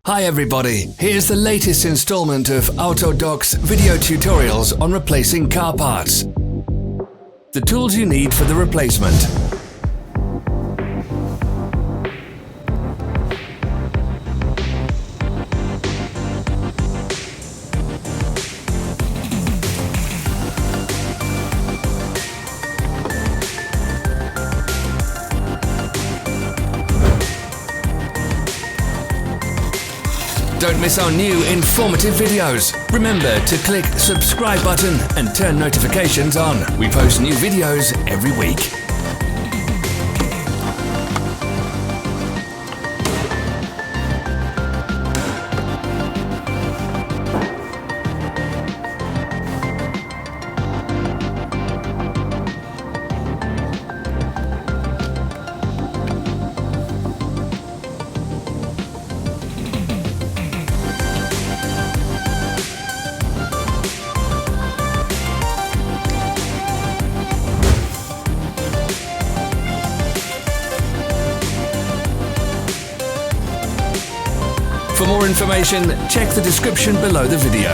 Hi everybody, here's the latest installment of Autodoc's video tutorials on replacing car parts. The tools you need for the replacement. Don't miss our new informative videos. Remember to click the subscribe button and turn notifications on. We post new videos every week. For more information, check the description below the video.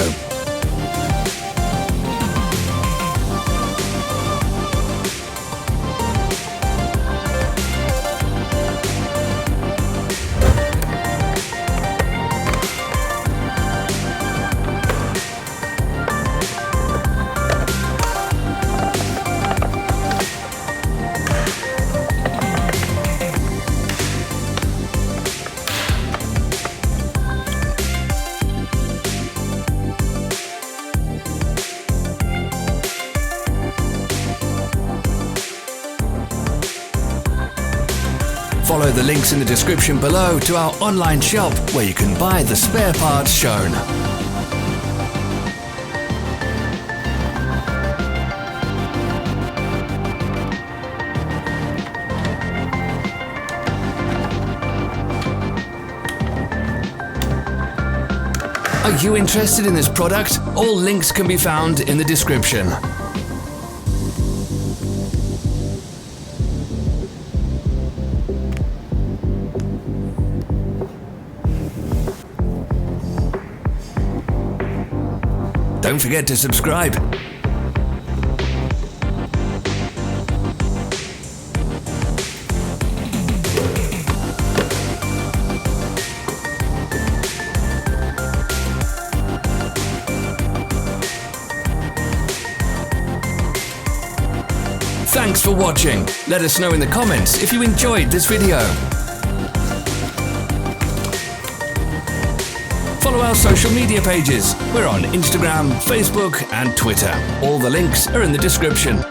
Follow the links in the description below to our online shop where you can buy the spare parts shown. Are you interested in this product? All links can be found in the description. Don't forget to subscribe. Thanks for watching. Let us know in the comments if you enjoyed this video. Follow our social media pages. We're on Instagram, Facebook and Twitter. All the links are in the description.